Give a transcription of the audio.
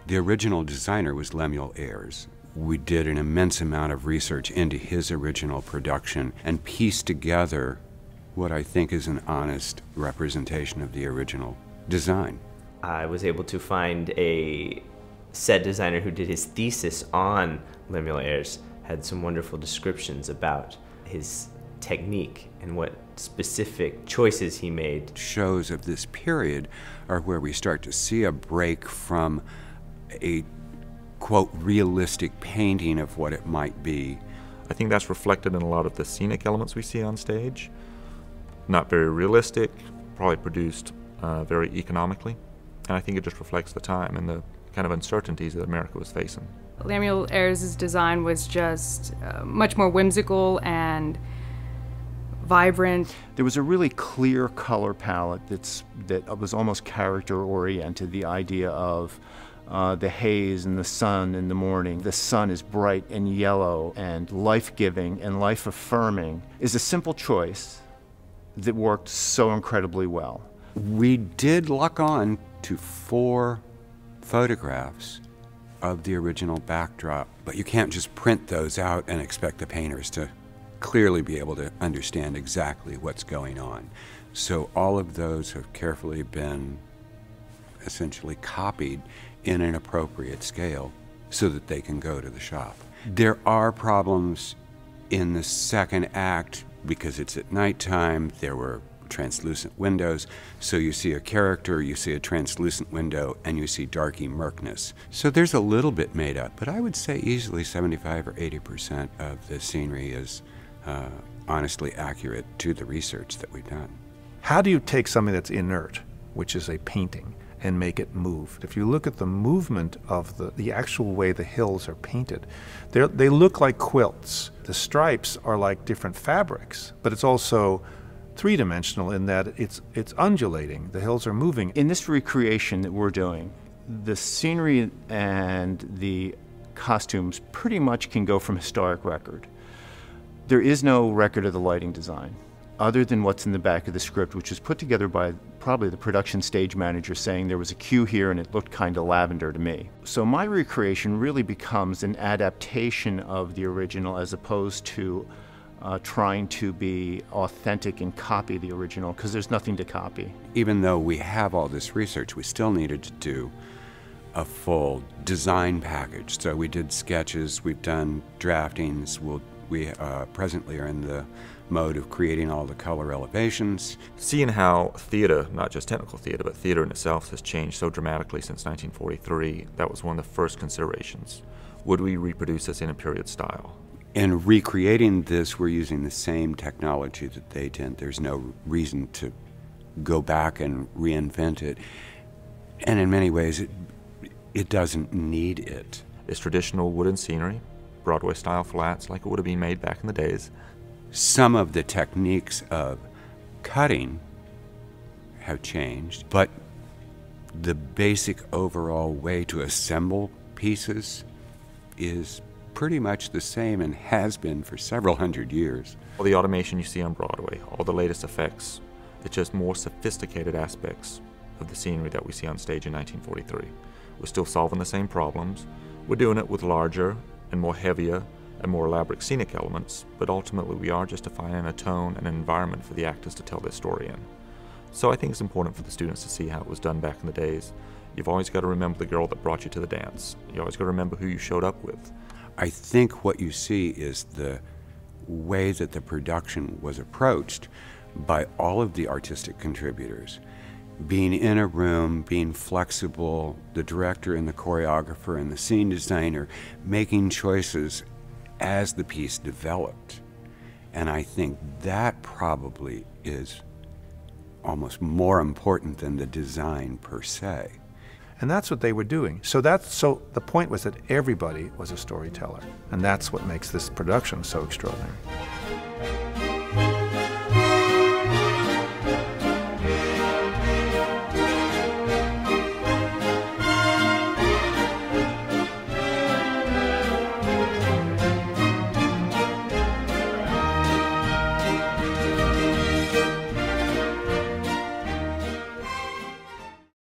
The original designer was Lemuel Ayres. We did an immense amount of research into his original production and pieced together what I think is an honest representation of the original design. I was able to find a set designer who did his thesis on Lemuel Ayres, had some wonderful descriptions about his technique and what specific choices he made. Shows of this period are where we start to see a break from a, quote, realistic painting of what it might be. I think that's reflected in a lot of the scenic elements we see on stage. Not very realistic, probably produced very economically. And I think it just reflects the time and the kind of uncertainties that America was facing. Lemuel Ayres' design was just much more whimsical and vibrant. There was a really clear color palette that was almost character-oriented, the idea of the haze and the sun in the morning. The sun is bright and yellow and life-giving and life-affirming is a simple choice that worked so incredibly well. We did lock on to 4 photographs of the original backdrop, but you can't just print those out and expect the painters to clearly be able to understand exactly what's going on. So all of those have carefully been essentially copied in an appropriate scale so that they can go to the shop. There are problems in the second act because it's at nighttime. There were translucent windows, so you see a character, you see a translucent window, and you see darky murkness. So there's a little bit made up, but I would say easily 75 or 80% of the scenery is honestly accurate to the research that we've done. How do you take something that's inert, which is a painting, and make it move? If you look at the movement of the actual way the hills are painted, they look like quilts. The stripes are like different fabrics, but it's also three-dimensional in that it's undulating. The hills are moving. In this recreation that we're doing, the scenery and the costumes pretty much can go from historic record. There is no record of the lighting design, other than what's in the back of the script, which was put together by probably the production stage manager saying there was a cue here and it looked kind of lavender to me. So my recreation really becomes an adaptation of the original as opposed to trying to be authentic and copy the original, because there's nothing to copy. Even though we have all this research, we still needed to do a full design package. So we did sketches, we've done draftings, we presently are in the mode of creating all the color elevations. Seeing how theater, not just technical theater, but theater in itself has changed so dramatically since 1943, that was one of the first considerations. Would we reproduce this in a period style? In recreating this, we're using the same technology that they did. There's no reason to go back and reinvent it. And in many ways, it doesn't need it. It's traditional wooden scenery, Broadway-style flats, like it would have been made back in the days. Some of the techniques of cutting have changed, but the basic overall way to assemble pieces is pretty much the same and has been for several hundred years. All the automation you see on Broadway, all the latest effects, it's just more sophisticated aspects of the scenery that we see on stage in 1943. We're still solving the same problems. We're doing it with larger and more heavier and more elaborate scenic elements, but ultimately we are just defining a tone and an environment for the actors to tell their story in. So I think it's important for the students to see how it was done back in the days. You've always got to remember the girl that brought you to the dance. You always got to remember who you showed up with. I think what you see is the way that the production was approached by all of the artistic contributors. Being in a room, being flexible, the director and the choreographer and the scene designer making choices as the piece developed. And I think that probably is almost more important than the design per se. And that's what they were doing. So the point was that everybody was a storyteller. And that's what makes this production so extraordinary.